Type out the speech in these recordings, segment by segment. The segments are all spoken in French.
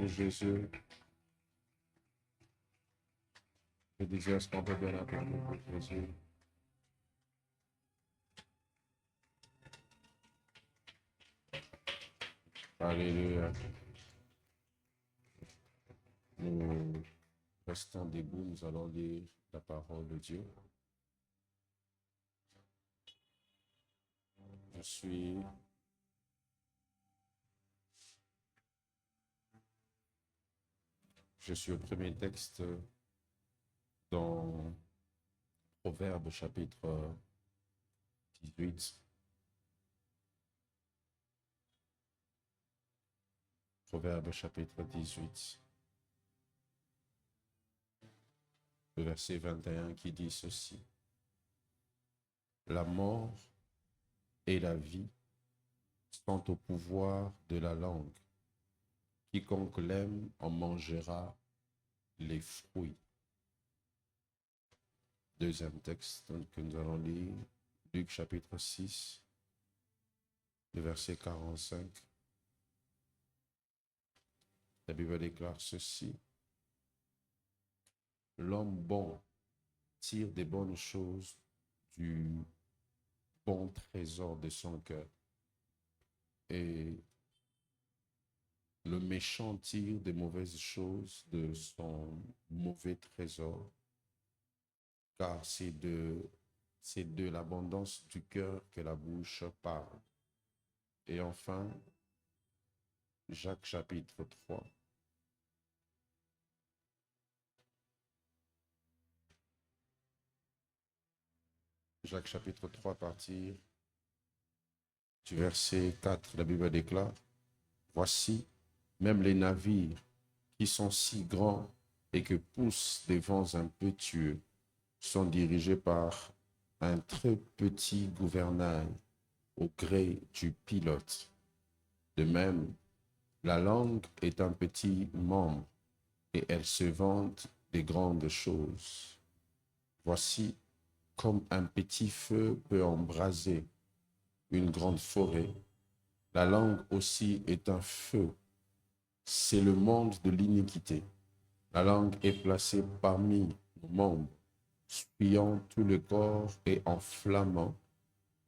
Jésus, je disais, est-ce qu'on peut bien appeler Jésus? Alléluia. Nous restons debout, nous allons lire la parole de Dieu. Je suis au premier texte dans Proverbes chapitre 18. Proverbes chapitre 18. Le verset 21 qui dit ceci. La mort et la vie sont au pouvoir de la langue. Quiconque l'aime en mangera les fruits. Deuxième texte que nous allons lire, Luc chapitre 6, le verset 45. La Bible déclare ceci. L'homme bon tire des bonnes choses du bon trésor de son cœur. Et le méchant tire des mauvaises choses de son mauvais trésor, car c'est de l'abondance du cœur que la bouche parle. Et enfin, Jacques chapitre 3. Jacques chapitre 3, à partir du verset 4, la Bible déclare, « Voici, même les navires qui sont si grands et que poussent des vents impétueux sont dirigés par un très petit gouvernail au gré du pilote. De même, la langue est un petit membre et elle se vante des grandes choses. Voici comme un petit feu peut embraser une grande forêt. La langue aussi est un feu. C'est le monde de l'iniquité. La langue est placée parmi nos membres, fuyant tout le corps et enflammant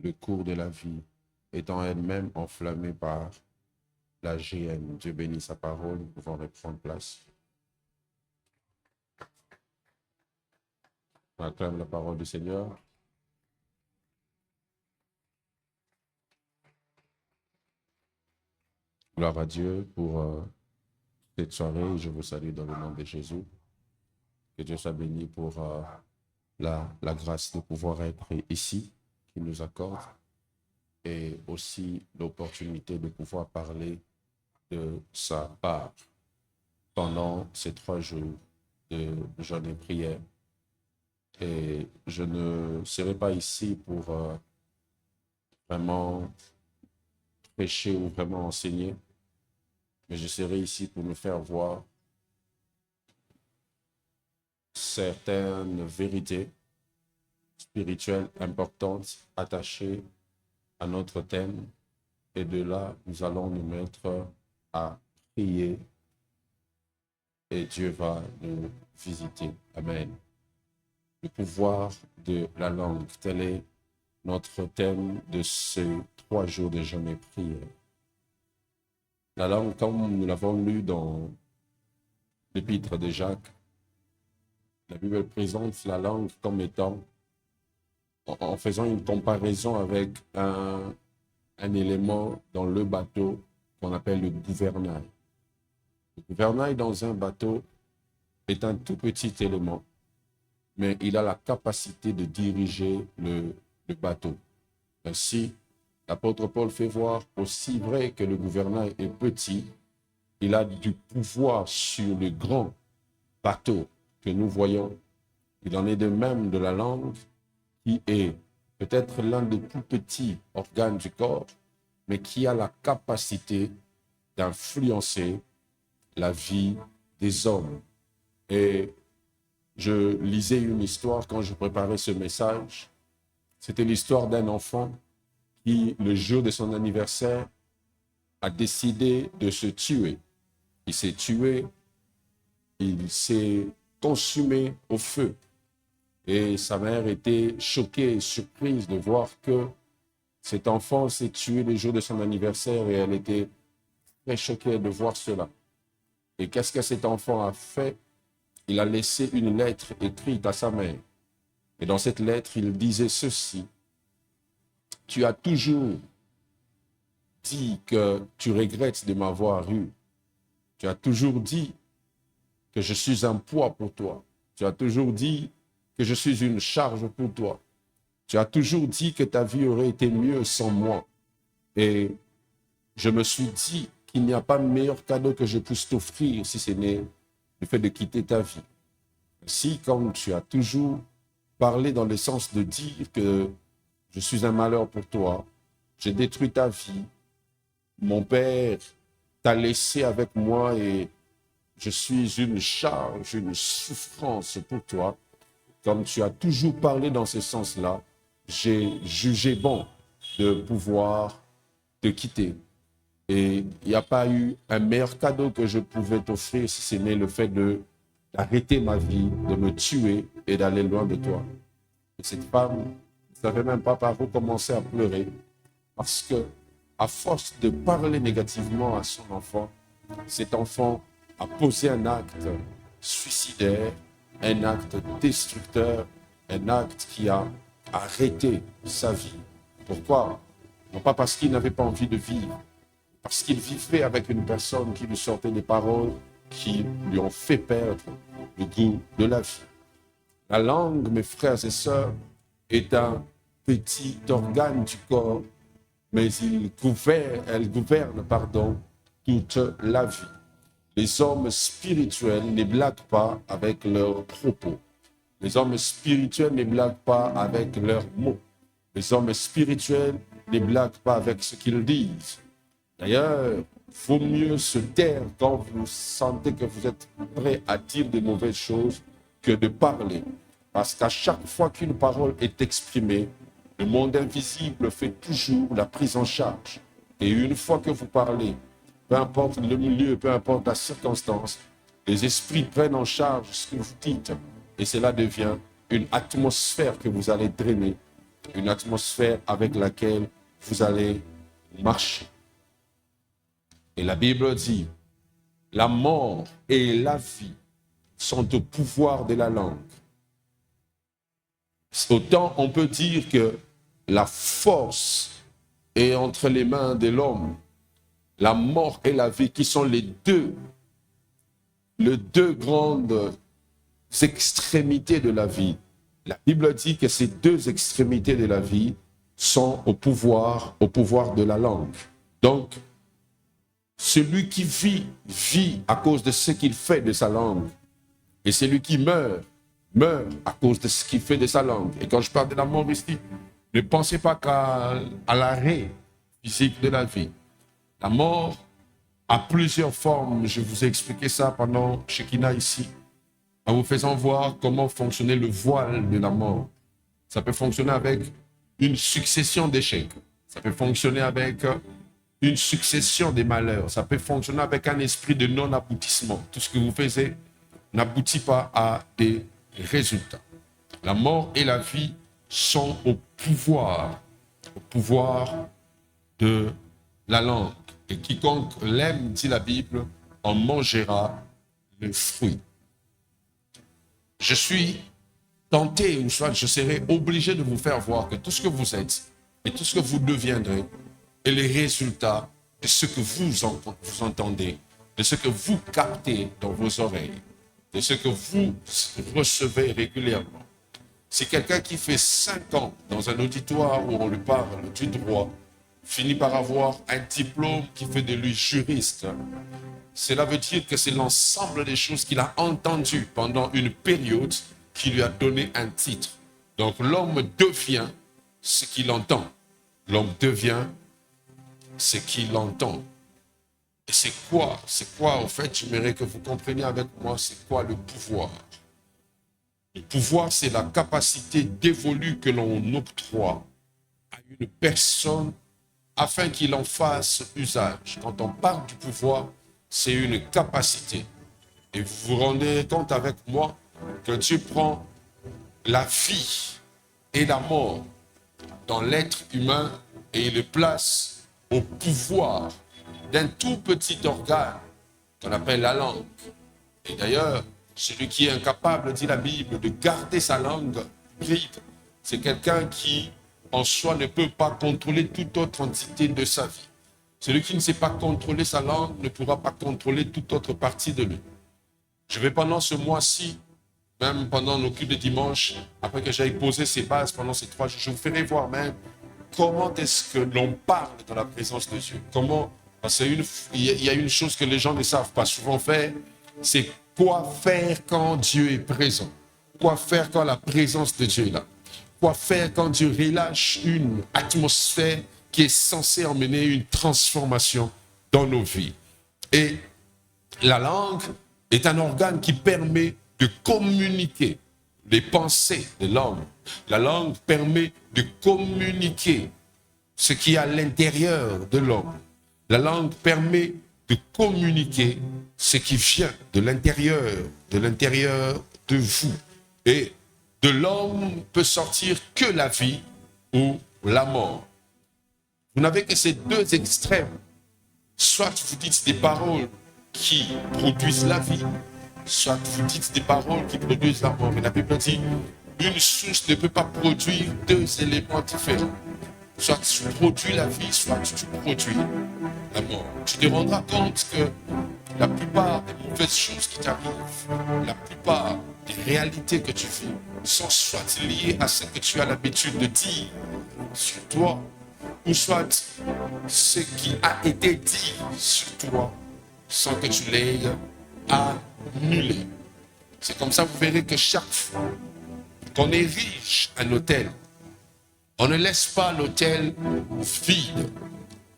le cours de la vie, étant elle-même enflammée par la géhenne. Dieu bénit sa parole, nous pouvons reprendre place. On acclame la parole du Seigneur. Gloire à Dieu pour cette soirée. Je vous salue dans le nom de Jésus. Que Dieu soit béni pour la grâce de pouvoir être ici, qu'il nous accorde, et aussi l'opportunité de pouvoir parler de sa part pendant ces 3 jours de jeûne et prière. Et je ne serai pas ici pour vraiment prêcher ou vraiment enseigner, mais je serai ici pour nous faire voir certaines vérités spirituelles importantes attachées à notre thème. Et de là, nous allons nous mettre à prier et Dieu va nous visiter. Amen. Le pouvoir de la langue, tel est notre thème de ces 3 jours de jeûne et prière. La langue, comme nous l'avons lu dans l'épître de Jacques, la Bible présente la langue comme étant, en faisant une comparaison avec un élément dans le bateau qu'on appelle le gouvernail. Le gouvernail dans un bateau est un tout petit élément, mais il a la capacité de diriger le bateau. Ainsi, l'apôtre Paul fait voir, aussi vrai que le gouvernail est petit, il a du pouvoir sur le grand bateau que nous voyons. Il en est de même de la langue, qui est peut-être l'un des plus petits organes du corps, mais qui a la capacité d'influencer la vie des hommes. Et je lisais une histoire quand je préparais ce message. C'était l'histoire d'un enfant qui, le jour de son anniversaire, a décidé de se tuer. il s'est tué, il s'est consumé au feu. Et sa mère était choquée et surprise de voir que cet enfant s'est tué le jour de son anniversaire et elle était très choquée de voir cela. Et qu'est-ce que cet enfant a fait? Il a laissé une lettre écrite à sa mère. Et dans cette lettre, il disait ceci: tu as toujours dit que tu regrettes de m'avoir eu. Tu as toujours dit que je suis un poids pour toi. Tu as toujours dit que je suis une charge pour toi. Tu as toujours dit que ta vie aurait été mieux sans moi. Et je me suis dit qu'il n'y a pas meilleur cadeau que je puisse t'offrir si ce n'est le fait de quitter ta vie. Si, comme tu as toujours parlé dans le sens de dire que je suis un malheur pour toi, j'ai détruit ta vie, mon père t'a laissé avec moi et je suis une charge, une souffrance pour toi. Comme tu as toujours parlé dans ce sens-là, j'ai jugé bon de pouvoir te quitter. Et il n'y a pas eu un meilleur cadeau que je pouvais t'offrir si ce n'est le fait d'arrêter ma vie, de me tuer et d'aller loin de toi. Et cette femme ne savait même pas par où commencer à pleurer parce que, à force de parler négativement à son enfant, cet enfant a posé un acte suicidaire, un acte destructeur, un acte qui a arrêté sa vie. Pourquoi? Non pas parce qu'il n'avait pas envie de vivre, parce qu'il vivait avec une personne qui lui sortait des paroles qui lui ont fait perdre le goût de la vie. La langue, mes frères et sœurs, est un petit organe du corps, mais elle gouverne toute la vie. Les hommes spirituels ne blaguent pas avec leurs propos. Les hommes spirituels ne blaguent pas avec leurs mots. Les hommes spirituels ne blaguent pas avec ce qu'ils disent. D'ailleurs, il vaut mieux se taire quand vous sentez que vous êtes prêt à dire de mauvaises choses que de parler. Parce qu'à chaque fois qu'une parole est exprimée, le monde invisible fait toujours la prise en charge. Et une fois que vous parlez, peu importe le milieu, peu importe la circonstance, les esprits prennent en charge ce que vous dites. Et cela devient une atmosphère que vous allez drainer, une atmosphère avec laquelle vous allez marcher. Et la Bible dit, la mort et la vie sont au pouvoir de la langue. Autant on peut dire que la force est entre les mains de l'homme, la mort et la vie qui sont les deux grandes extrémités de la vie. La Bible dit que ces deux extrémités de la vie sont au pouvoir de la langue. Donc, celui qui vit, vit à cause de ce qu'il fait de sa langue. Et celui qui meurt, meurt à cause de ce qu'il fait de sa langue. Et quand je parle de la mort ici, ne pensez pas qu'à l'arrêt physique de la vie. La mort a plusieurs formes. Je vous ai expliqué ça pendant Shekinah ici, en vous faisant voir comment fonctionnait le voile de la mort. Ça peut fonctionner avec une succession d'échecs. Ça peut fonctionner avec une succession des malheurs. Ça peut fonctionner avec un esprit de non-aboutissement. Tout ce que vous faites n'aboutit pas à des résultats. La mort et la vie sont au pouvoir de la langue. Et quiconque l'aime, dit la Bible, en mangera le fruit. Je suis tenté, ou soit je serai obligé de vous faire voir que tout ce que vous êtes et tout ce que vous deviendrez est le résultat de ce que vous entendez, de ce que vous captez dans vos oreilles, de ce que vous recevez régulièrement. C'est quelqu'un qui fait 5 ans dans un auditoire où on lui parle du droit, finit par avoir un diplôme qui fait de lui juriste. Cela veut dire que c'est l'ensemble des choses qu'il a entendues pendant une période qui lui a donné un titre. Donc l'homme devient ce qu'il entend. L'homme devient ce qu'il entend. Et c'est quoi en fait, j'aimerais que vous compreniez avec moi, c'est quoi le pouvoir? Le pouvoir, c'est la capacité dévolue que l'on octroie à une personne afin qu'il en fasse usage. Quand on parle du pouvoir, c'est une capacité. Et vous vous rendez compte avec moi que Dieu prend la vie et la mort dans l'être humain et il le place au pouvoir d'un tout petit organe qu'on appelle la langue. Et d'ailleurs, celui qui est incapable, dit la Bible, de garder sa langue bride, c'est quelqu'un qui, en soi, ne peut pas contrôler toute autre entité de sa vie. Celui qui ne sait pas contrôler sa langue ne pourra pas contrôler toute autre partie de lui. Je vais pendant ce mois-ci, même pendant nos cultes de dimanche, après que j'aille poser ces bases pendant ces 3 jours, je vous ferai voir même comment est-ce que l'on parle dans la présence de Dieu. Comment, parce qu'il y a une chose que les gens ne savent pas souvent faire, c'est quoi faire quand Dieu est présent. Quoi faire quand la présence de Dieu est là. Quoi faire quand Dieu relâche une atmosphère qui est censée emmener une transformation dans nos vies. Et la langue est un organe qui permet de communiquer les pensées de l'homme. La langue permet de communiquer ce qui est à l'intérieur de l'homme. La langue permet de communiquer ce qui vient de l'intérieur de vous. Et de l'homme peut sortir que la vie ou la mort. Vous n'avez que ces 2 extrêmes. Soit vous dites des paroles qui produisent la vie, soit vous dites des paroles qui produisent la mort. Et la Bible dit, une source ne peut pas produire 2 éléments différents. Soit tu produis la vie, soit tu produis la mort. Tu te rendras compte que la plupart des mauvaises choses qui t'arrivent, la plupart des réalités que tu vis, sont soit liées à ce que tu as l'habitude de dire sur toi, ou soit ce qui a été dit sur toi sans que tu l'aies annulé. C'est comme ça, vous verrez que chaque fois qu'on érige un autel, on ne laisse pas l'autel vide.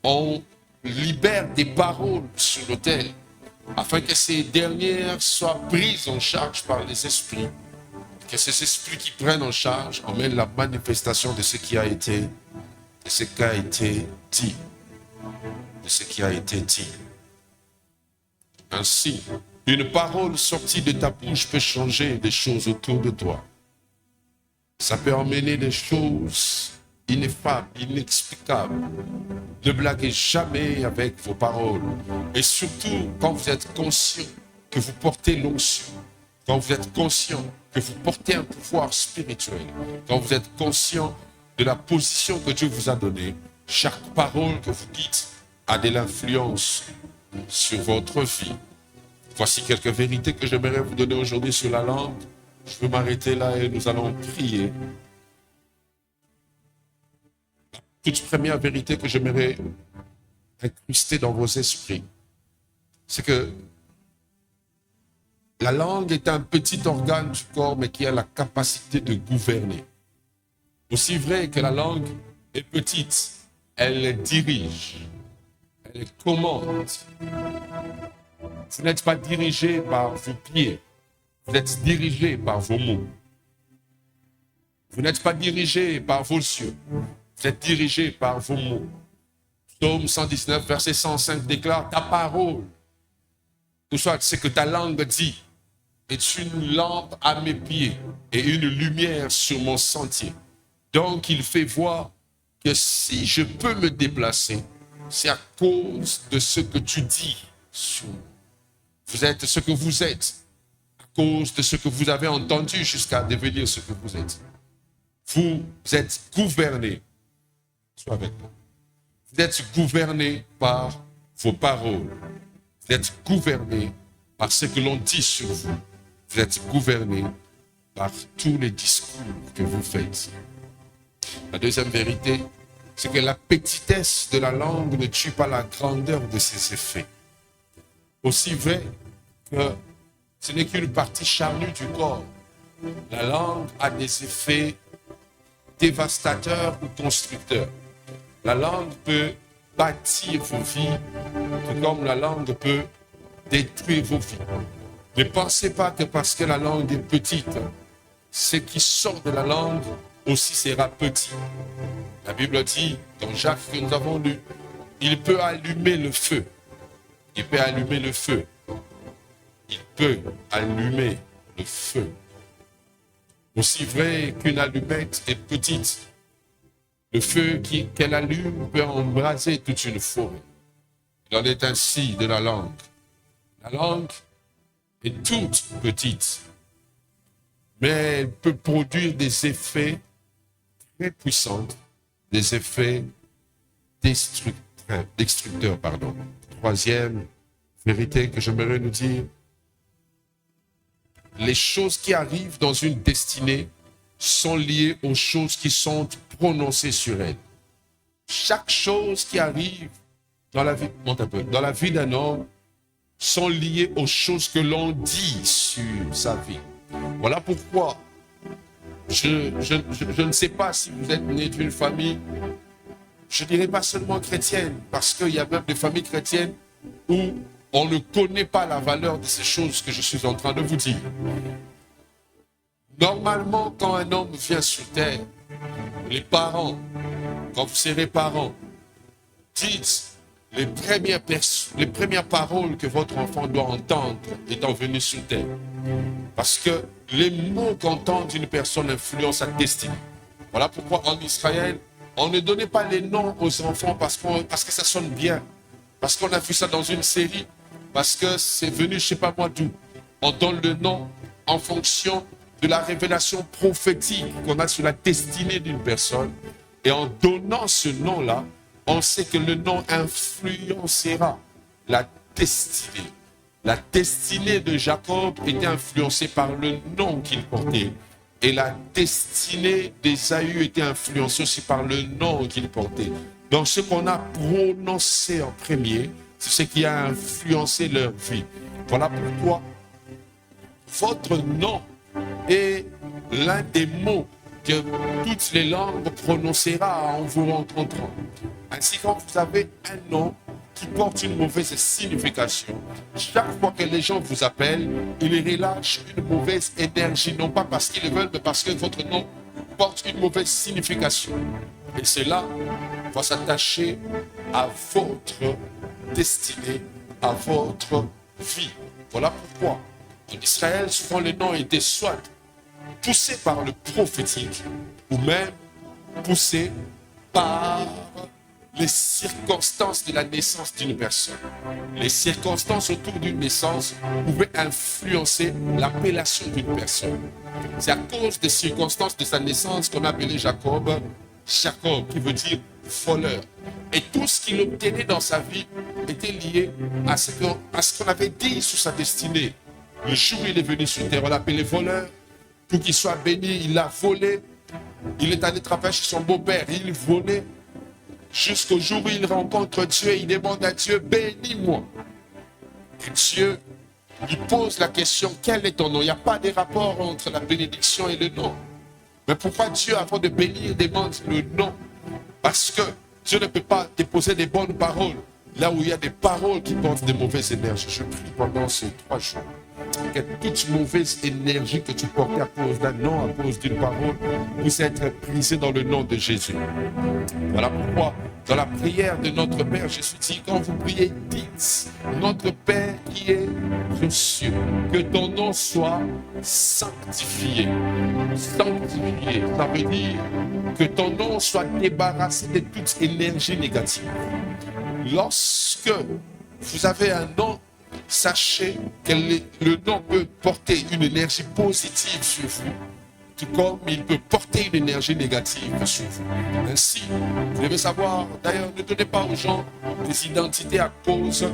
On libère des paroles sur l'autel afin que ces dernières soient prises en charge par les esprits. Que ces esprits qui prennent en charge emmènent la manifestation de ce qui a été, de ce qui a été dit. De ce qui a été dit. Ainsi, une parole sortie de ta bouche peut changer des choses autour de toi. Ça peut emmener des choses ineffables, inexplicables. Ne blaguez jamais avec vos paroles. Et surtout, quand vous êtes conscient que vous portez l'onction, quand vous êtes conscient que vous portez un pouvoir spirituel, quand vous êtes conscient de la position que Dieu vous a donnée, chaque parole que vous dites a de l'influence sur votre vie. Voici quelques vérités que j'aimerais vous donner aujourd'hui sur la langue. Je vais m'arrêter là et nous allons prier. La toute première vérité que j'aimerais incruster dans vos esprits, c'est que la langue est un petit organe du corps, mais qui a la capacité de gouverner. Aussi vrai que la langue est petite, elle dirige, elle commande. Vous n'êtes pas dirigé par vos pieds, vous êtes dirigé par vos mots. Vous n'êtes pas dirigé par vos yeux, vous êtes dirigé par vos mots. Psaume 119, verset 105 déclare, ta parole, tout soit ce que ta langue dit, est une lampe à mes pieds et une lumière sur mon sentier. Donc il fait voir que si je peux me déplacer, c'est à cause de ce que tu dis sur moi. Vous êtes ce que vous êtes à cause de ce que vous avez entendu jusqu'à devenir ce que vous êtes. Vous êtes gouverné. Sois avec moi. Vous êtes gouverné par vos paroles. Vous êtes gouverné par ce que l'on dit sur vous. Vous êtes gouverné par tous les discours que vous faites. La deuxième vérité, c'est que la petitesse de la langue ne tue pas la grandeur de ses effets. Aussi vrai que ce n'est qu'une partie charnue du corps. La langue a des effets dévastateurs ou constructeurs. La langue peut bâtir vos vies, tout comme la langue peut détruire vos vies. Ne pensez pas que parce que la langue est petite, ce qui sort de la langue aussi sera petit. La Bible dit, dans Jacques que nous avons lu, il peut allumer le feu. Il peut allumer le feu. Il peut allumer le feu. Aussi vrai qu'une allumette est petite, le feu qu'elle allume peut embraser toute une forêt. Il en est ainsi de la langue. La langue est toute petite, mais elle peut produire des effets très puissants, des effets destructeurs. Troisième vérité que j'aimerais nous dire, les choses qui arrivent dans une destinée sont liées aux choses qui sont prononcées sur elle. Chaque chose qui arrive dans la vie, dans la vie d'un homme sont liées aux choses que l'on dit sur sa vie. Voilà pourquoi je ne sais pas si vous êtes né d'une famille, je ne dirais pas seulement chrétienne, parce qu'il y a même des familles chrétiennes où on ne connaît pas la valeur de ces choses que je suis en train de vous dire. Normalement, quand un homme vient sur terre, les parents, quand vous serez parents, dites les premières paroles que votre enfant doit entendre étant venu sur terre. Parce que les mots qu'entend une personne influencent sa destinée. Voilà pourquoi en Israël, on ne donnait pas les noms aux enfants parce que ça sonne bien. Parce qu'on a vu ça dans une série. Parce que c'est venu, je ne sais pas moi d'où. On donne le nom en fonction de la révélation prophétique qu'on a sur la destinée d'une personne. Et en donnant ce nom-là, on sait que le nom influencera la destinée. La destinée de Jacob était influencée par le nom qu'il portait. Et la destinée d'Ésaü était influencée aussi par le nom qu'il portait. Donc ce qu'on a prononcé en premier, c'est ce qui a influencé leur vie. Voilà pourquoi votre nom est l'un des mots que toutes les langues prononcera en vous rencontrant. Ainsi, quand vous avez un nom qui porte une mauvaise signification, chaque fois que les gens vous appellent, ils relâchent une mauvaise énergie, non pas parce qu'ils le veulent, mais parce que votre nom porte une mauvaise signification. Et cela va s'attacher à votre destinée, à votre vie. Voilà pourquoi en Israël, souvent les noms étaient soit poussés par le prophétique ou même poussés par les circonstances de la naissance d'une personne. Les circonstances autour d'une naissance pouvaient influencer l'appellation d'une personne. C'est à cause des circonstances de sa naissance qu'on appelait Jacob, qui veut dire voleur. Et tout ce qu'il obtenait dans sa vie était lié à ce qu'on avait dit sur sa destinée. Le jour où il est venu sur terre, on l'appelait voleur. Pour qu'il soit béni, il a volé. Il est allé travailler chez son beau-père, il volait. Jusqu'au jour où il rencontre Dieu, il demande à Dieu, bénis-moi. Et Dieu lui pose la question, quel est ton nom? Il n'y a pas de rapport entre la bénédiction et le nom. Mais pourquoi Dieu, avant de bénir, demande le nom? Parce que Dieu ne peut pas déposer des bonnes paroles là où il y a des paroles qui portent des mauvaises énergies. Je prie pendant ces 3 jours que toute mauvaise énergie que tu portais à cause d'un nom, à cause d'une parole, puisse être brisée dans le nom de Jésus. Voilà pourquoi, dans la prière de notre Père, Jésus dit, quand vous priez, dites, notre Père qui est aux cieux, que ton nom soit sanctifié. Sanctifié, ça veut dire que ton nom soit débarrassé de toute énergie négative. Lorsque vous avez un nom, sachez que le nom peut porter une énergie positive sur vous, tout comme il peut porter une énergie négative sur vous. Ainsi, vous devez savoir, d'ailleurs, ne donnez pas aux gens des identités à cause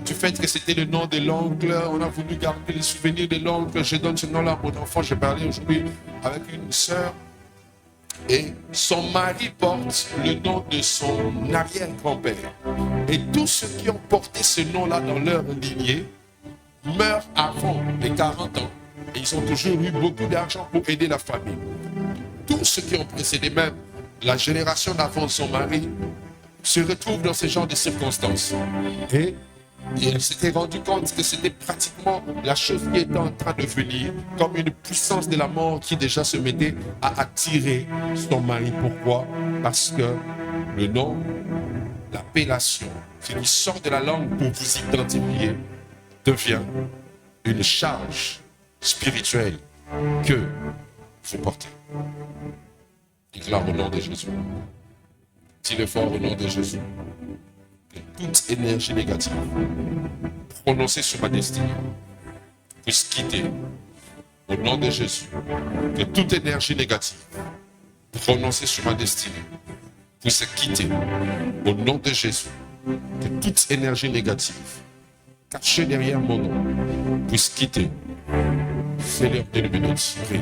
du fait que c'était le nom de l'oncle. On a voulu garder les souvenirs de l'oncle. Je donne ce nom-là à mon enfant. J'ai parlé aujourd'hui avec une sœur. Et son mari porte le nom de son arrière-grand-père. Et tous ceux qui ont porté ce nom-là dans leur lignée meurent avant les 40 ans. Et ils ont toujours eu beaucoup d'argent pour aider la famille. Tous ceux qui ont précédé même la génération d'avant son mari se retrouvent dans ce genre de circonstances. Et elle s'était rendu compte que c'était pratiquement la chose qui était en train de venir, comme une puissance de la mort qui déjà se mettait à attirer son mari. Pourquoi? Parce que le nom l'appellation, ce qui sort de la langue pour vous identifier, devient une charge spirituelle que vous portez. Déclare au nom de Jésus. Dis-le fort au nom de Jésus. Que toute énergie négative prononcée sur ma destinée puisse quitter au nom de Jésus. Que toute énergie négative prononcée sur ma destinée puisse quitter au nom de Jésus. Que toute énergie négative cachée derrière mon nom puisse quitter. Fais-leur une minute. Prie.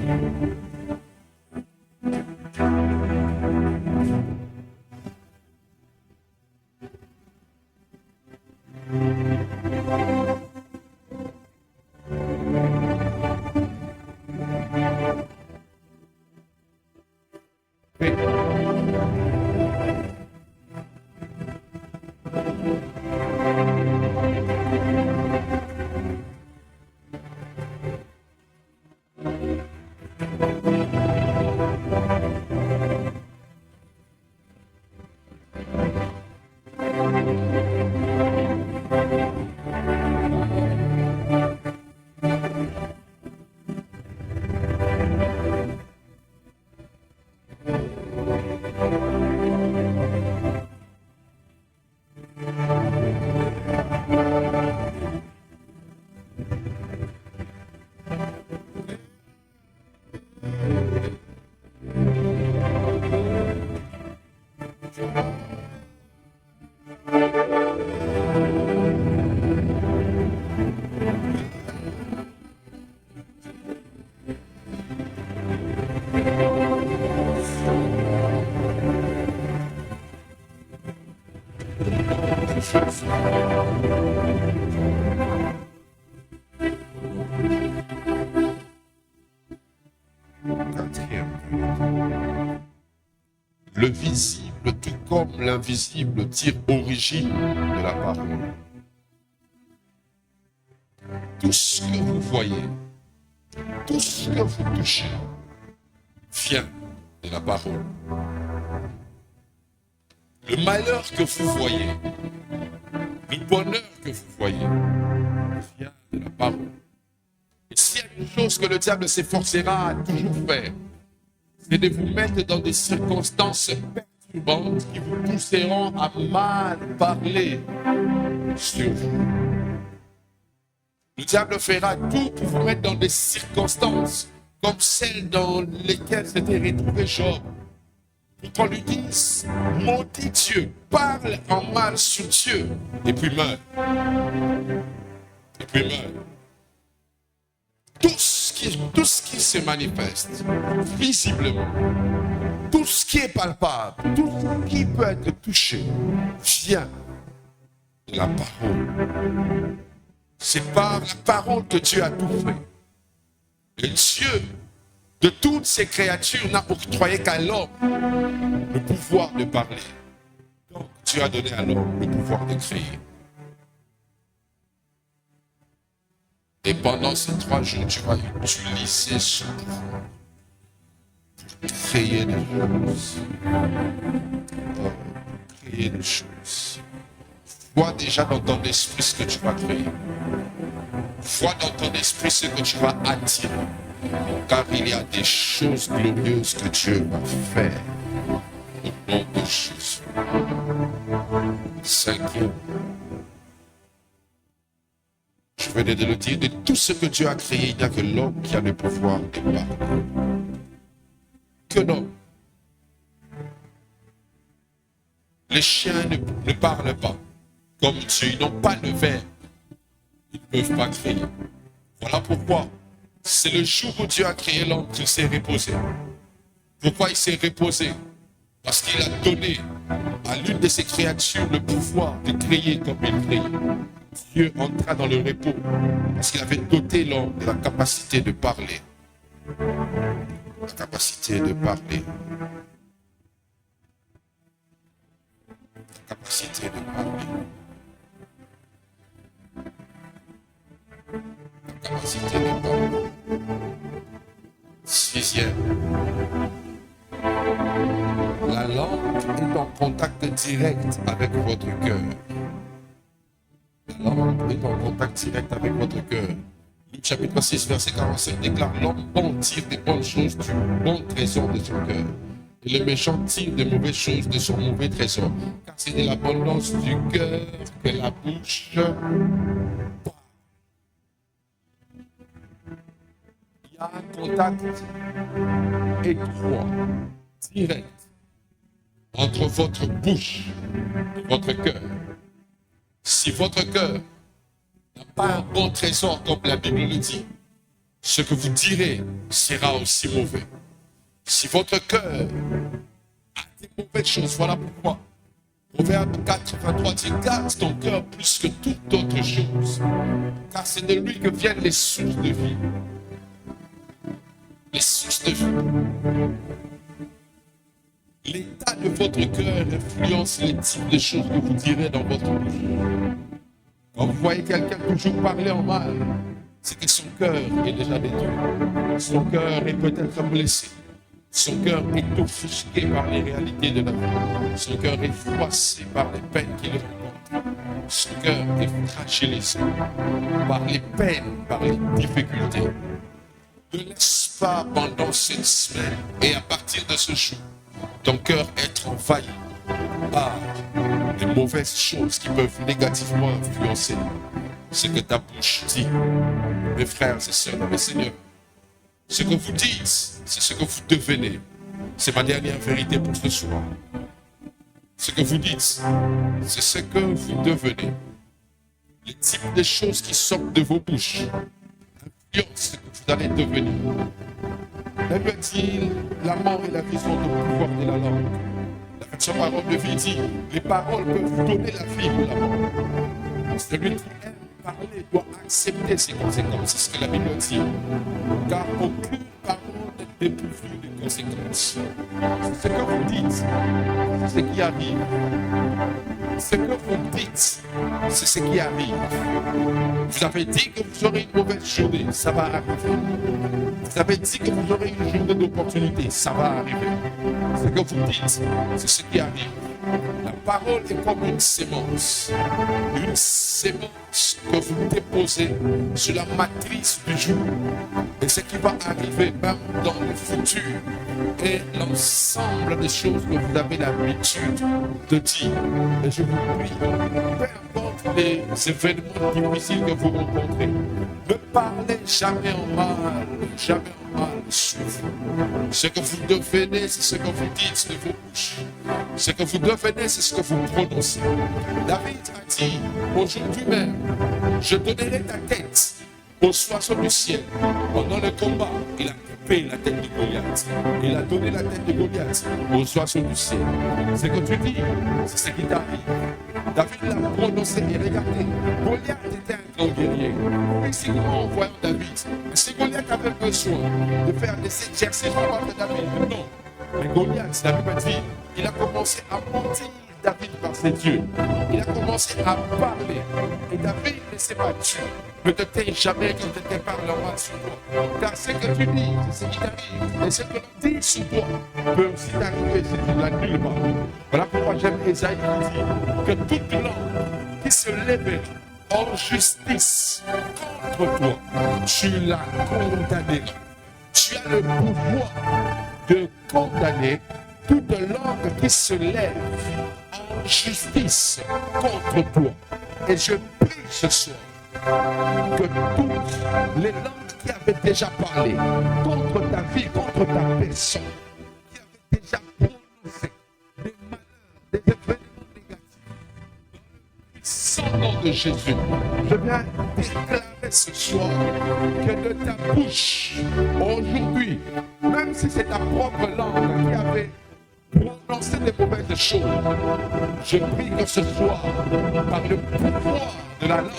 Le visible, tout comme l'invisible, tire origine de la parole. Tout ce que vous voyez, tout ce que vous touchez, vient de la parole. Le malheur que vous voyez, le bonheur que vous voyez, vient de la parole. Et s'il y a une chose que le diable s'efforcera à toujours faire, c'est de vous mettre dans des circonstances perturbantes qui vous pousseront à mal parler sur vous. Le diable fera tout pour vous mettre dans des circonstances comme celles dans lesquelles s'était retrouvé Job. Pour qu'on lui dise, maudit Dieu, parle en mal sur Dieu, et puis meurt. Et puis meurt. Tout ce qui se manifeste visiblement, tout ce qui est palpable, tout ce qui peut être touché, vient de la parole. C'est par la parole que Dieu a tout fait. Et Dieu, de toutes ces créatures, n'a octroyé qu'à l'homme le pouvoir de parler. Donc Dieu a donné à l'homme le pouvoir de créer. Et pendant ces 3 jours, tu vas utiliser ce pouvoir pour créer des choses. Pour créer des choses. Vois déjà dans ton esprit ce que tu vas créer. Vois dans ton esprit ce que tu vas attirer. Car il y a des choses glorieuses que Dieu va faire. Au nom de Jésus. 5e. Je venais de le dire, de tout ce que Dieu a créé, il n'y a que l'homme qui a le pouvoir de parler. Que l'homme. Les chiens ne parlent pas comme Dieu, ils n'ont pas le verbe. Ils ne peuvent pas créer. Voilà pourquoi c'est le jour où Dieu a créé l'homme qu'il s'est reposé. Pourquoi il s'est reposé? Parce qu'il a donné à l'une de ses créatures le pouvoir de créer comme il créait. Dieu entra dans le repos parce qu'il avait doté l'homme de la capacité de parler. La capacité de parler. La capacité de parler. La capacité de parler. 6e. La langue est est en contact direct avec votre cœur. La langue est en contact direct avec votre cœur. Luc chapitre 6, verset 45 déclare: l'homme bon tire des bonnes choses du bon trésor de son cœur. Et le méchant tire des mauvaises choses de son mauvais trésor. Car c'est de l'abondance du cœur que la bouche parle. Il y a un contact étroit, direct, entre votre bouche et votre cœur. Si votre cœur n'a pas un bon trésor comme la Bible le dit, ce que vous direz sera aussi mauvais. Si votre cœur a des mauvaises choses, voilà pourquoi Proverbe 4:23 dit: garde ton cœur plus que toute autre chose, car c'est de lui que viennent les sources de vie. Les sources de vie. L'état de votre cœur influence les types de choses que vous direz dans votre bouche. Quand vous voyez quelqu'un toujours parler en mal, c'est que son cœur est déjà détruit. Son cœur est peut-être blessé. Son cœur est offusqué par les réalités de la vie. Son cœur est froissé par les peines qu'il rencontre. Son cœur est fragilisé par les peines, par les difficultés. Ne laisse pas pendant cette semaine et à partir de ce jour, ton cœur être envahi par les mauvaises choses qui peuvent négativement influencer ce que ta bouche dit. Mes frères et sœurs dans le Seigneur, ce que vous dites, c'est ce que vous devenez. C'est ma dernière vérité pour ce soir. Ce que vous dites, c'est ce que vous devenez. Les types de choses qui sortent de vos bouches influencent ce que vous allez devenir. La Bible dit: la mort et la vie sont au pouvoir de la langue. La version parole de vie dit: les paroles peuvent donner la vie ou la mort. Celui qui aime parler doit accepter ses conséquences. C'est ce que la Bible dit. Car aucune parole n'est dépourvue de conséquences. Ce que vous dites, c'est ce qui arrive. Ce que vous dites, c'est ce qui arrive. Vous avez dit que vous aurez une mauvaise journée, ça va arriver. Vous avez dit que vous aurez une journée d'opportunité, ça va arriver. Ce que vous dites, c'est ce qui arrive. La parole est comme une sémence. Une sémence que vous déposez sur la matrice du jour. Et ce qui va arriver même dans le futur est l'ensemble des choses que vous avez l'habitude de dire. Et je vous prie, peu importe les événements difficiles que vous rencontrez, ne parlez jamais en mal, jamais en mal sur vous. Ce que vous devenez, c'est ce que vous dites de vos bouches. Ce que vous devenez, c'est ce que vous prononcez. David a dit: aujourd'hui même, je donnerai ta tête aux oiseaux du ciel. Pendant le combat, il a coupé la tête de Goliath. Il a donné la tête de Goliath aux oiseaux du ciel. Ce que tu dis, c'est ce qui t'arrive. David l'a prononcé et regardez, Goliath était un grand guerrier. Physiquement, en voyant David, si Goliath avait besoin de faire des exercices pour battre David, non. Mais Goliath, la Bible dit, il a commencé à mentir David par ses dieux. Il a commencé à parler. Et David ne s'est pas tué. Ne te tais jamais quand quelqu'un parle mal sur toi. Car ce que tu dis, c'est ce qui t'arrive. Et ce que l'on dit sur toi peut aussi t'arriver si tu ne l'annules pas. Voilà pourquoi j'aime Ésaïe qui dit que toute langue qui se lève en justice contre toi, tu la condamneras. Tu as le pouvoir de condamner toute langue qui se lève en justice contre toi. Et je prie ce soir que toutes les langues qui avaient déjà parlé contre ta vie, contre ta personne, qui avaient déjà prononcé des malheurs, des événements négatifs, sans nom de Jésus, je viens déclarer ce soir que de ta bouche, aujourd'hui, même si c'est ta propre langue qui avait prononcé des mauvaises choses, je prie que ce soir, par le pouvoir de la langue,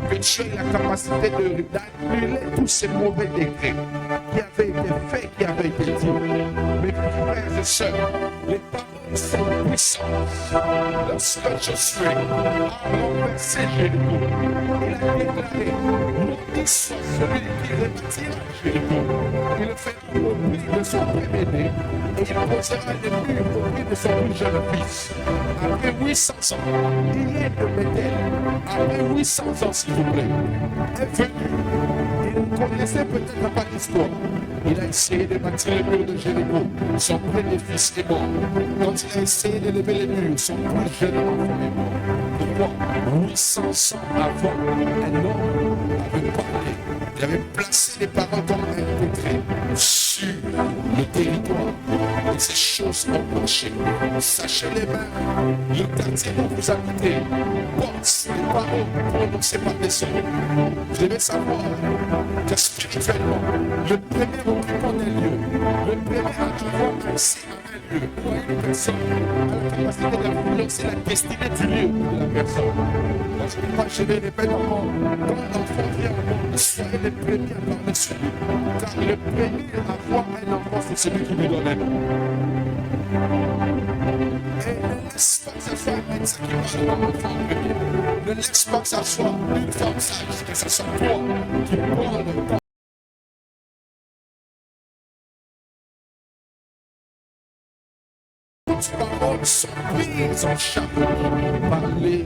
que tu aies la capacité d'annuler tous ces mauvais décrets, qui avait été fait, qui avait été dit. Mes frères et sœurs, les paroles sont puissantes. Lorsque Josué a renversé Jéricho, il a déclaré, maudit soit celui qui rebâtira Jéricho. Il le fera au prix de son premier-né et il posera des murs au prix de son plus jeune fils. Après 800 ans, il est de Bethel. Après 800 ans, s'il vous plaît, est venu. Il ne connaissait peut-être pas l'histoire. Il a essayé de bâtir les murs de Jéricho. Son premier fils est mort. Quand il a essayé de lever les murs, son plus jeune enfant est mort. Pourquoi 800 ans avant, un homme avait parlé. Il avait placé les paroles comme un décret sur le territoire. Et ces choses ont marché. Sachez les mains, le quartier dont vous habitez porte les paroles prononcées par des hommes. Vous devez savoir que spirituellement, le premier occupant des lieux, le premier à avoir accès à un lieu, ou à une personne, a la capacité d'influencer la destinée du lieu de la personne. Moi, je le répète encore, quand l'enfant vient au monde, soyez les premiers à parler sur lui. Car le premier à voir un enfant, c'est celui qui lui donne un nom. Et ne laisse pas que ça soit un médecin qui parle à l'enfant en premier. Ne laisse pas que ça soit une femme sage, que ça soit toi qui parle. Toutes paroles sont prises en charge par les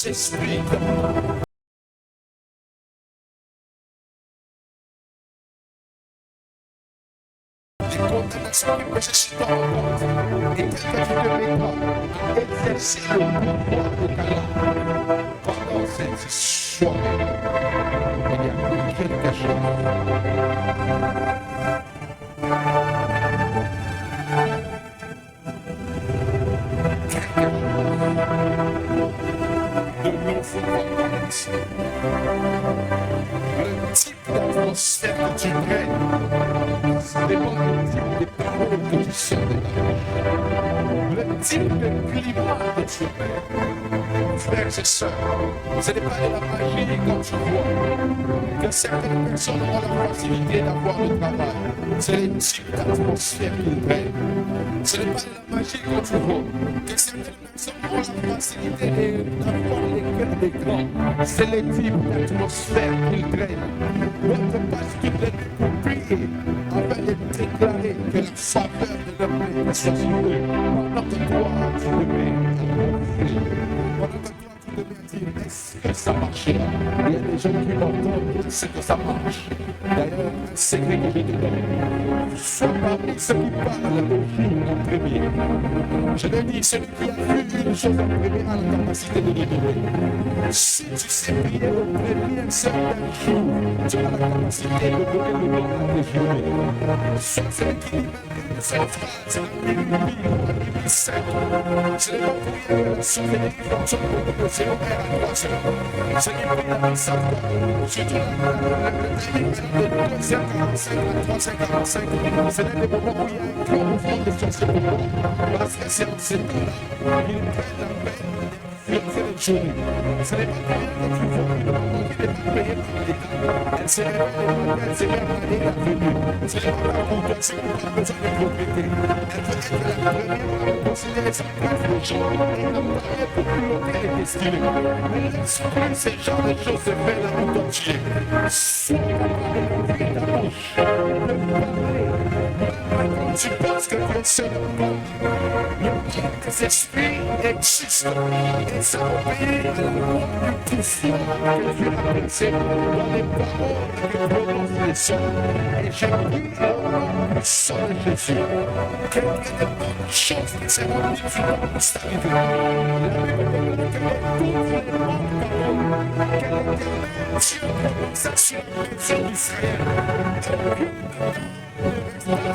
esprits. Les condamnations qui péchent sur ton compte et quelqu'un qui ne met pas à exercer le pouvoir de ta langue pendant cette soirée, il y a quelque de nouveau commence. Le type d'atmosphère que tu crées, ce n'est pas le type de paroles que tu sors de ta bouche. Le type de climat que tu mets. Frères et sœurs, ce n'est pas de la magie quand tu vois que certaines personnes ont la facilité d'avoir le travail. C'est le type d'atmosphère qu'ils prennent. Ce n'est pas de la magie quand tu vois que certaines personnes ont la facilité d'avoir les cœurs des grands. C'est le type d'atmosphère qu'ils prennent. Votre pasteur les met pour prier afin de déclarer que la faveur de leur maître soit sur eux. Pendant que toi, tu le mets à gonfler. Pendant que toi, tu le mets à dire, est-ce que ça marchera? Il y a des gens qui m'entendent, je sais que ça marche. D'ailleurs, un secret que je te donne. Sois parmi ceux qui parlent le jour en premier. Je te dis, celui qui a vu une chose en premier a la capacité de l'ignorer. Si tu sais prier au premier certain jour, tu as la capacité de donner le nom à tes journées. Sois celui qui dit maintenant cette phrase à minuit, à minuit 5. Ce n'est pas pour rien que la souffrance fonctionne pour que c'est au père à 3 heures. Ce qui prie avec sa voix, surtout le timing de 2h45 à 3h45, ce n'est le moment où il y a un grand mouvement de force pour moi. Parce que c'est en ce temps-là qu'ils prennent la peine d'influencer les journées. Ce n'est pas pour rien que tu vois une maman qui n'est pas payée par l'État. Elle s'est réveillée, elle s'est préparée la venue. Ce n'est pas pour toi, c'est que tu as besoin de propriété. Elle veut être la première à considérer sa place de gens et à parler pour piloter les destinées. Mais laisse-moi ces genres de choses se faire dans le entier. Sois capable d'ouvrir ta bouche, de parler. Quand tu penses que tu es seul au monde, le des esprits existent et ça obéit à la loi du pouvoir que Dieu a placé dans les paroles que prononcent les hommes. Et j'ai pris au nom du sang de Jésus que des bonnes choses qui s'est rendues sur la postérité. La Bible dit que toutes les bonnes paroles que l'Éternel Dieu prononça sur la maison d'Israël,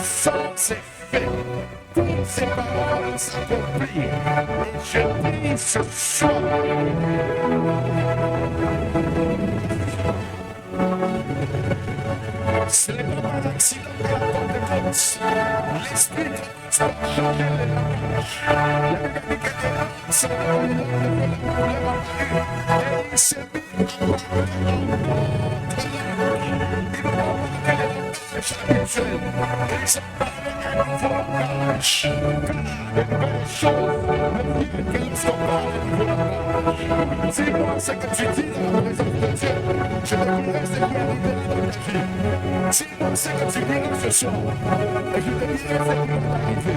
sans effet, toutes ces paroles s'accomplissent. Et je dis ce soir, ce n'est pas un accident de la Pentecôte. L'Esprit commence à changer les langages. La Bible dit que les langues sont dans les langues de la apparue. Et il s'est mis à parler en d'autres langues. Il ne parle pas que les langues habituel. Ils sont pas un nouveau langage. Car une belle chose me dit que nous sommes pas un nouveau langage. Si moi, c'est que tu dis dans la présence de Dieu, je te dirai ce qui est arrivé dans ta vie. Si moi, c'est que tu diras ce soir, et je te dirai ce qui est arrivé.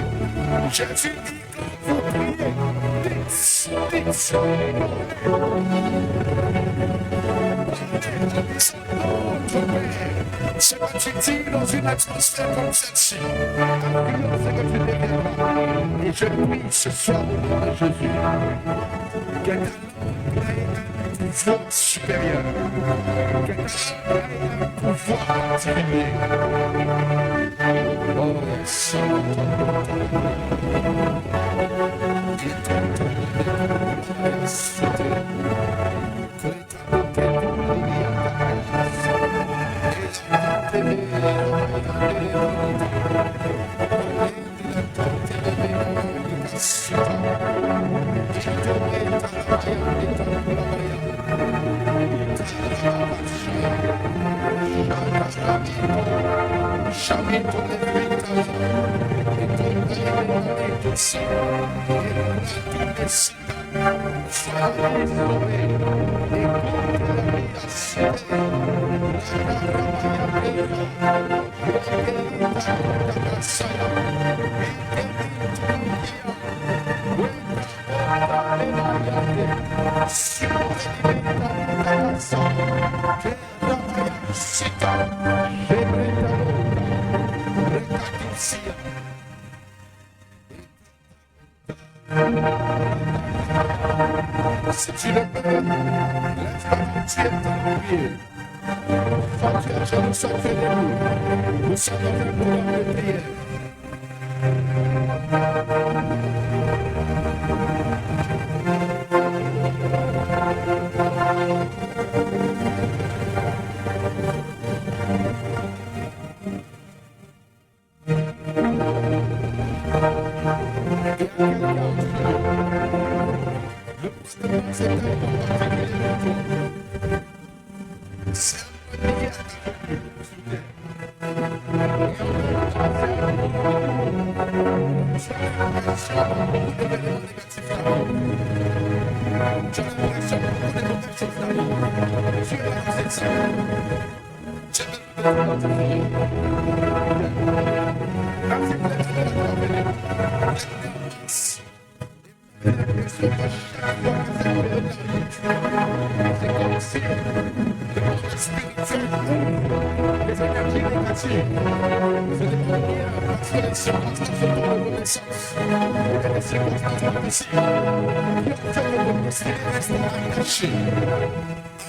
Jésus dit quand vous priez, ce que tu dis dans une atmosphère comme celle-ci, alors c'est que tu deviendras. Et je prie ce soir au nom de Jésus que ta langue ait un pouvoir supérieur, que ta langue ait un pouvoir particulier. Oh, si tu le peux, lève ta main, tu es dans le pied. Quand tu es en train de sortir de nous sommes dans un programme de prière.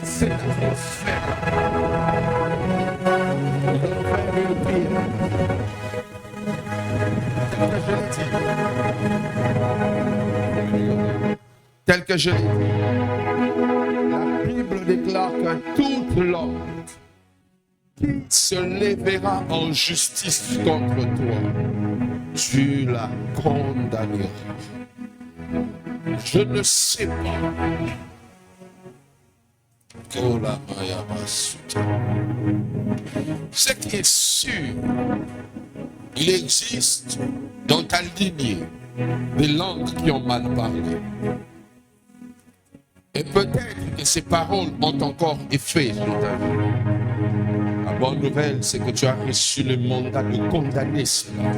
C'est l'atmosphère. Nous allons faire une prière. Tel que je l'ai dit, la Bible déclare que toute langue qui se lèvera en justice contre toi, tu la condamneras. Je ne sais pas. Ce qui est sûr, il existe dans ta lignée des langues qui ont mal parlé. Et peut-être que ces paroles ont encore effet sur ta vie. La bonne nouvelle, c'est que tu as reçu le mandat de condamner cela.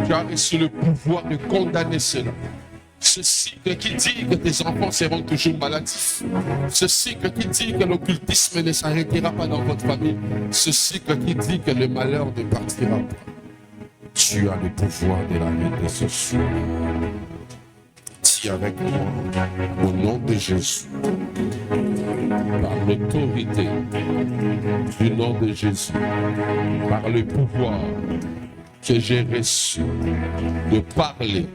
Tu as reçu le pouvoir de condamner cela. Ce cycle qui dit que tes enfants seront toujours maladifs. Ce cycle qui dit que l'occultisme ne s'arrêtera pas dans votre famille. Ce cycle qui dit que le malheur ne partira pas. Tu as le pouvoir de l'arrêter ce soir. Dis avec moi, au nom de Jésus, par l'autorité du nom de Jésus, par le pouvoir que j'ai reçu de parler,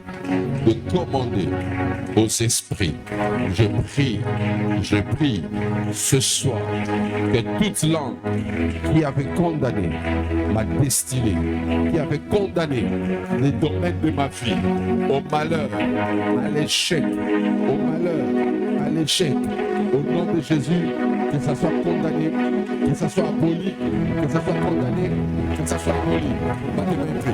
de commander aux esprits. Je prie ce soir que toute langue qui avait condamné ma destinée, qui avait condamné les domaines de ma vie, au malheur, à l'échec, au malheur, à l'échec, au nom de Jésus, que ça soit condamné Que ça soit aboli, que ça soit condamné, que ça soit aboli. Battez le feu.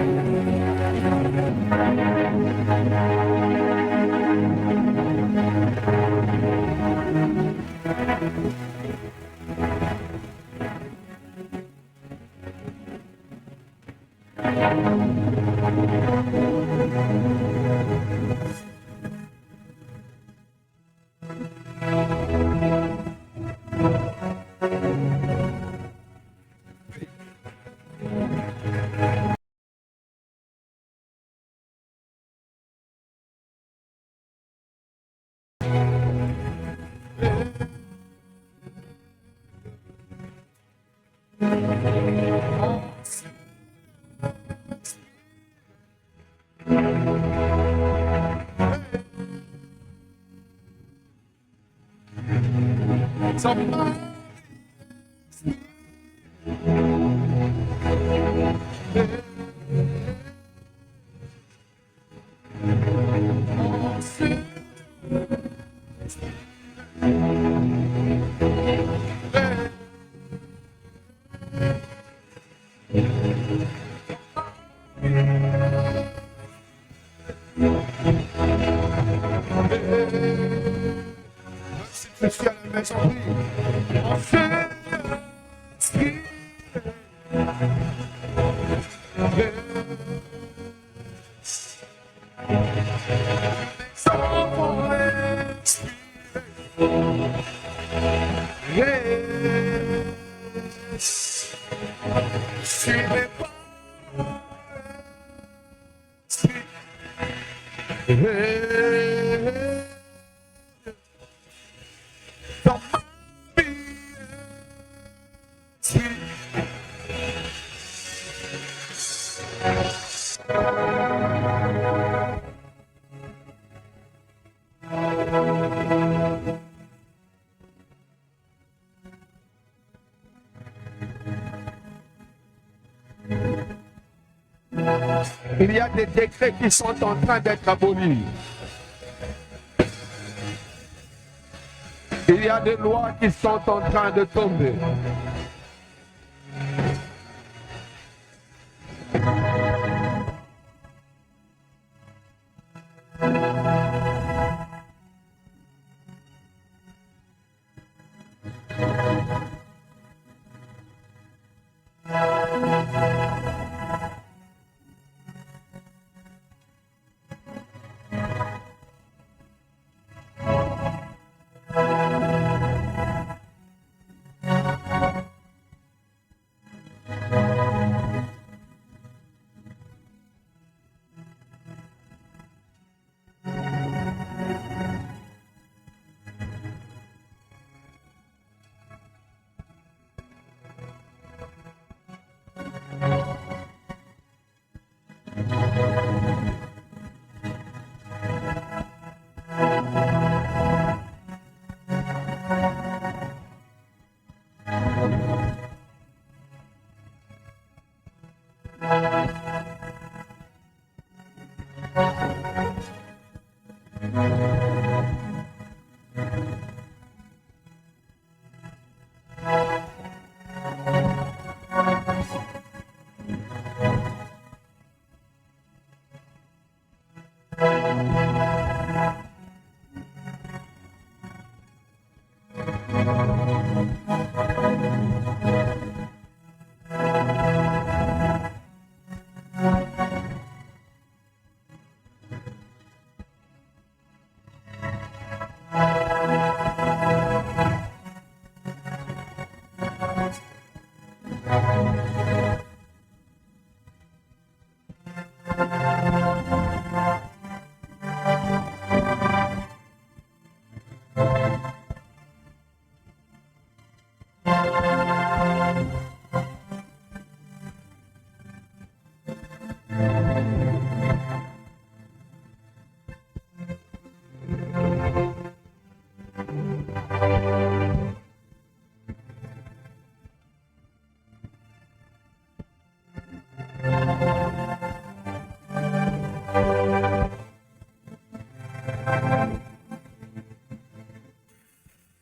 Il y a des décrets qui sont en train d'être abolis. Il y a des lois qui sont en train de tomber.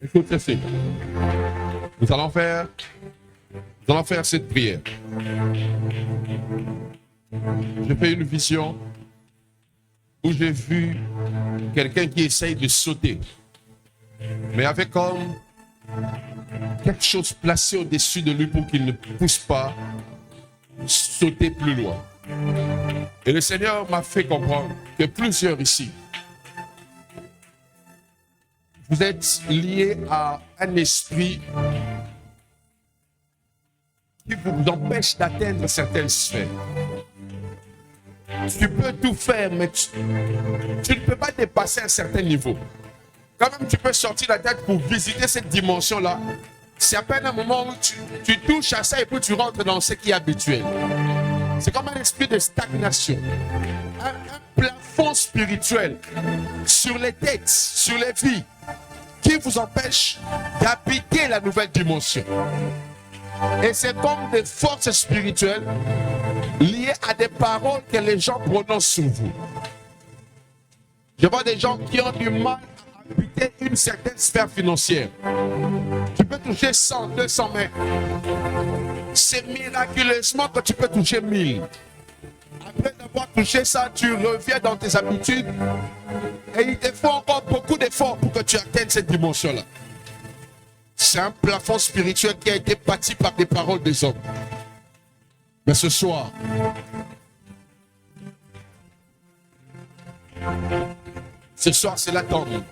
Écoute ceci. Nous allons faire Nous allons faire cette prière. J'ai fait une vision où j'ai vu quelqu'un qui essaye de sauter, mais avec comme quelque chose placé au-dessus de lui pour qu'il ne puisse pas sauter plus loin. Et le Seigneur m'a fait comprendre que plusieurs ici, vous êtes liés à un esprit qui vous empêche d'atteindre certaines sphères. Tu peux tout faire, mais tu ne peux pas dépasser un certain niveau. Quand même, tu peux sortir la tête pour visiter cette dimension-là. C'est à peine un moment où tu touches à ça et puis tu rentres dans ce qui est habituel. C'est comme un esprit de stagnation. Un plafond spirituel sur les têtes, sur les vies, qui vous empêche d'habiter la nouvelle dimension. Et c'est comme des forces spirituelles liées à des paroles que les gens prononcent sur vous. Je vois des gens qui ont du mal à habiter une certaine sphère financière. Tu peux toucher 100, 200 mètres. C'est miraculeusement que tu peux toucher 1000. Après avoir touché ça, tu reviens dans tes habitudes. Et il te faut encore beaucoup d'efforts pour que tu atteignes cette dimension-là. C'est un plafond spirituel qui a été bâti par des paroles des hommes. Mais ce soir, c'est la tombe.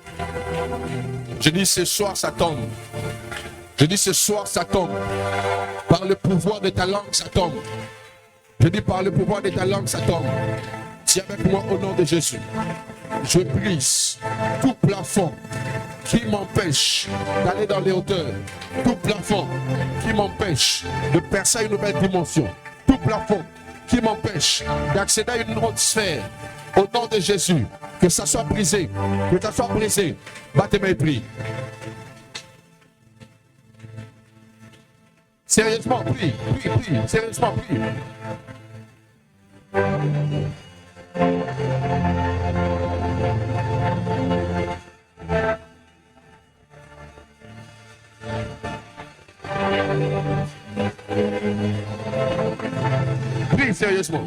Je dis ce soir, ça tombe. Je dis ce soir, ça tombe. Par le pouvoir de ta langue, ça tombe. Je dis par le pouvoir de ta langue, ça tombe. Tiens avec moi au nom de Jésus. Je brise tout plafond qui m'empêche d'aller dans les hauteurs. Tout plafond qui m'empêche de percer une nouvelle dimension. Tout plafond qui m'empêche d'accéder à une autre sphère. Au nom de Jésus, que ça soit brisé. Que ça soit brisé. Battez mes prix. Sérieusement, prie, sérieusement, prie. Prie sérieusement.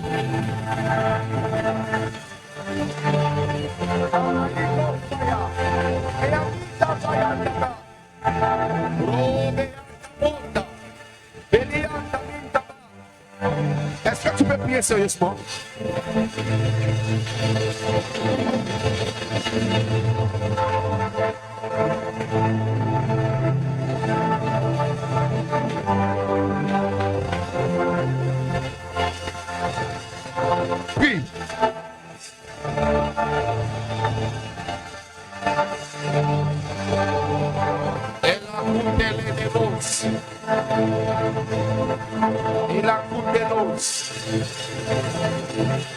Est-ce que tu peux prier sérieusement? Prie.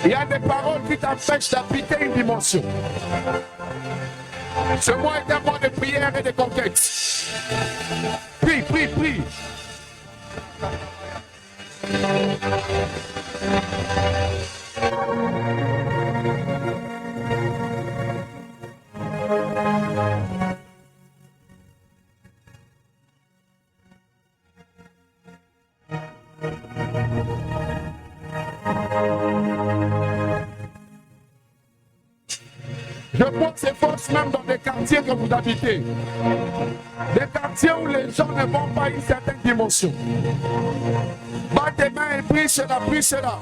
Il y a des paroles qui t'empêchent d'habiter une dimension. Ce mois est un mois de prière et de conquête. Prie, prie, prie. Je vois ces forces même dans des quartiers que vous habitez. Des quartiers où les gens ne vont pas à une certaine dimension. Bats tes mains et prie cela, prie cela.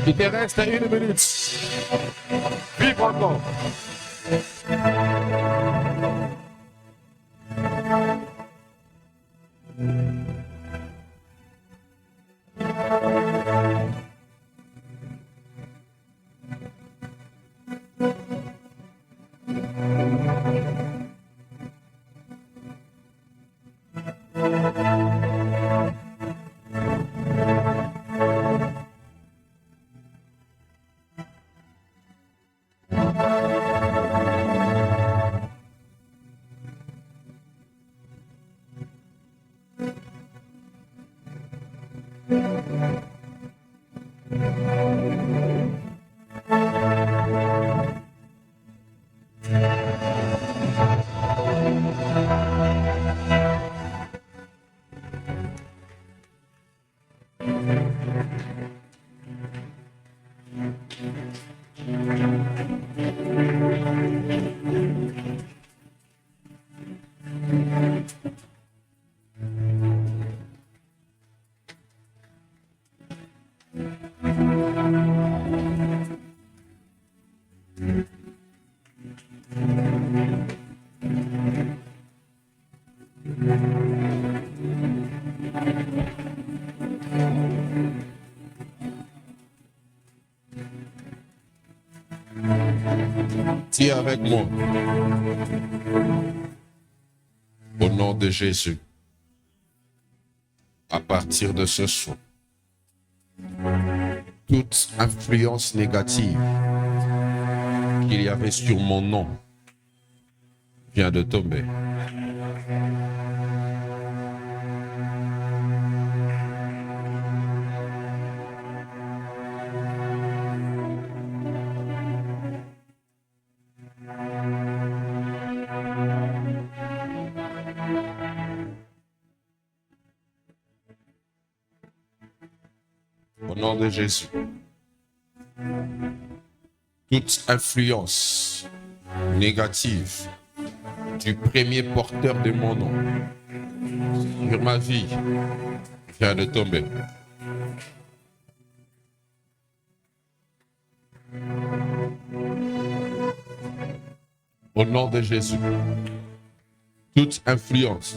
Il te reste 1 minute. Vive encore. Dis avec moi, au nom de Jésus, à partir de ce soir, toute influence négative qu'il y avait sur mon nom vient de tomber. Au nom de Jésus, toute influence négative du premier porteur de mon nom sur ma vie vient de tomber. Au nom de Jésus, toute influence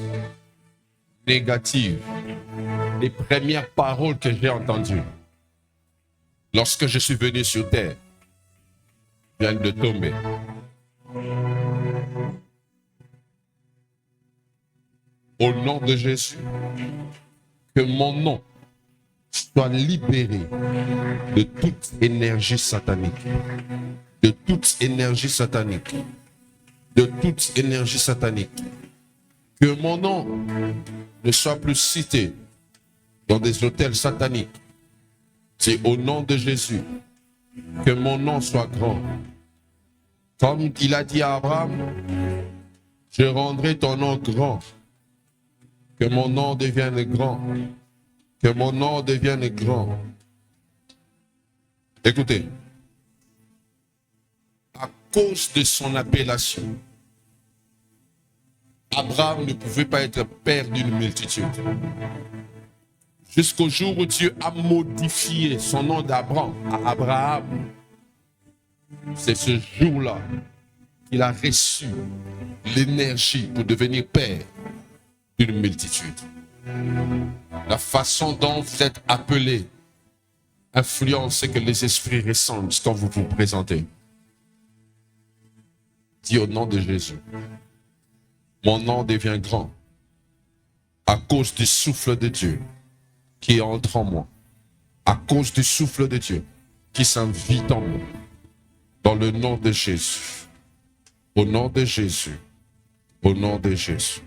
négative, les premières paroles que j'ai entendues lorsque je suis venu sur terre viennent de tomber. Au nom de Jésus, que mon nom soit libéré de toute énergie satanique, de toute énergie satanique, de toute énergie satanique. Que mon nom ne soit plus cité dans des hôtels sataniques. C'est au nom de Jésus que mon nom soit grand. Comme il a dit à Abraham, je rendrai ton nom grand. Que mon nom devienne grand. Que mon nom devienne grand. Écoutez, à cause de son appellation, Abraham ne pouvait pas être père d'une multitude. Jusqu'au jour où Dieu a modifié son nom d'Abraham à Abraham. C'est ce jour-là il a reçu l'énergie pour devenir père d'une multitude. La façon dont vous êtes appelé influence ce que les esprits ressentent quand vous vous présentez. Dis au nom de Jésus, mon nom devient grand à cause du souffle de Dieu qui entre en moi, à cause du souffle de Dieu qui s'invite en moi, dans le nom de Jésus, au nom de Jésus, au nom de Jésus.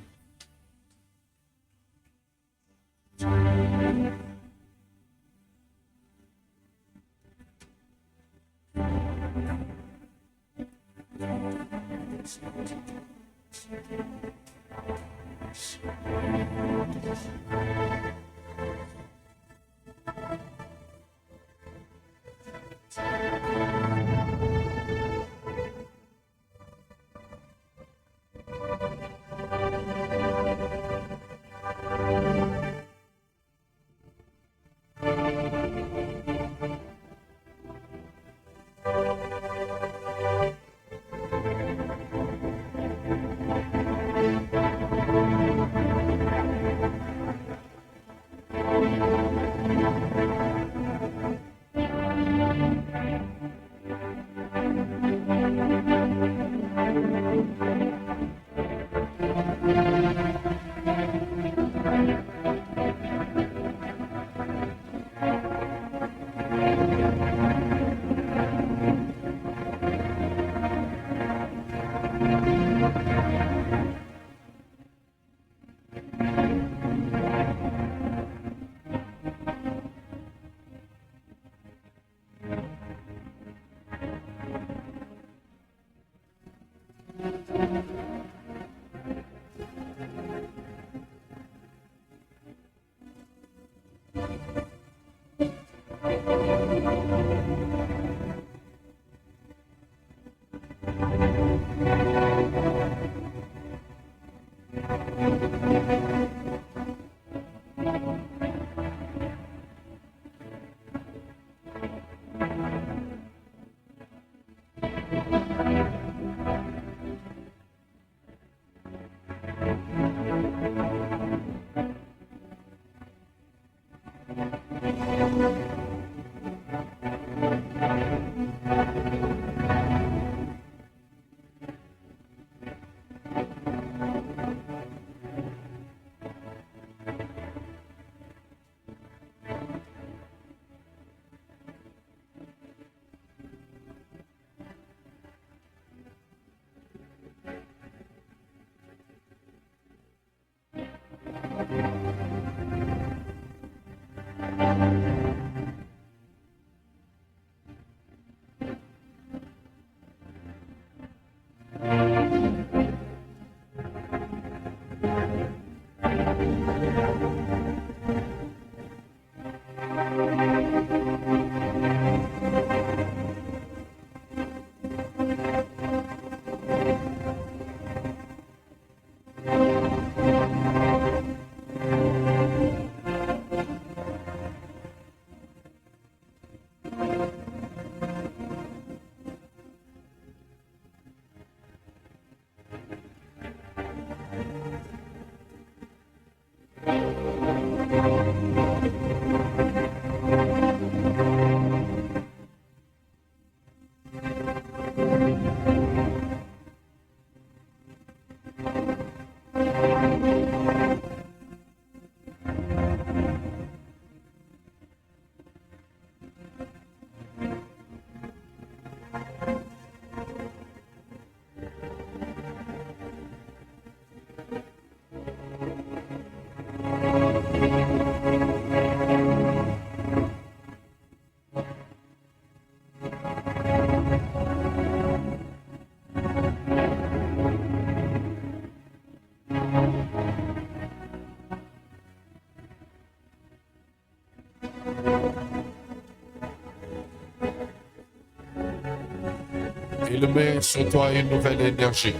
Il met sur toi une nouvelle énergie.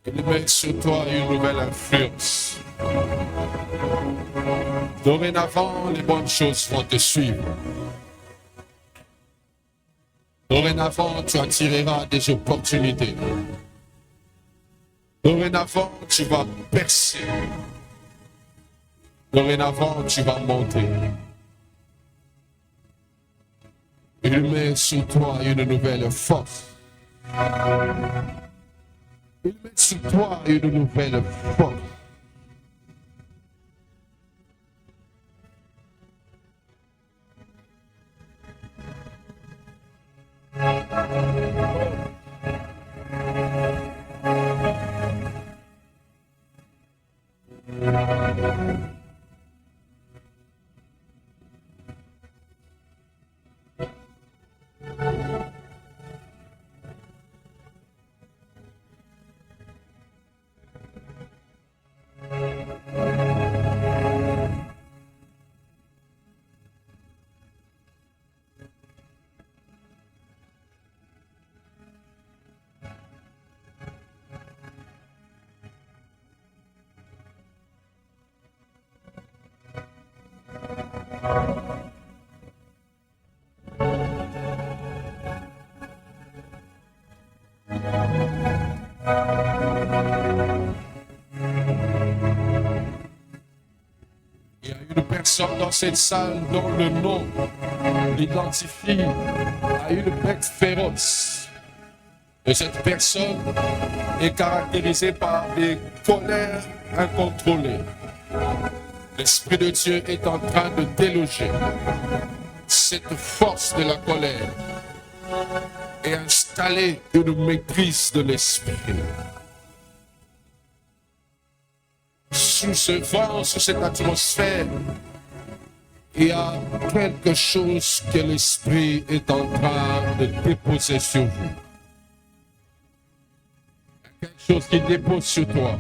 Il met sur toi une nouvelle influence. Dorénavant, les bonnes choses vont te suivre. Dorénavant, tu attireras des opportunités. Dorénavant, tu vas percer. Dorénavant, tu vas monter. Il met sur toi une nouvelle force. Il met sur toi une nouvelle force. Il y a une personne dans cette salle dont le nom l'identifie à une bête féroce. Et cette personne est caractérisée par des colères incontrôlées. L'Esprit de Dieu est en train de déloger cette force de la colère et installer une maîtrise de l'esprit. Sous ce vent, sous cette atmosphère, il y a quelque chose que l'Esprit est en train de déposer sur vous. Quelque chose qui dépose sur toi.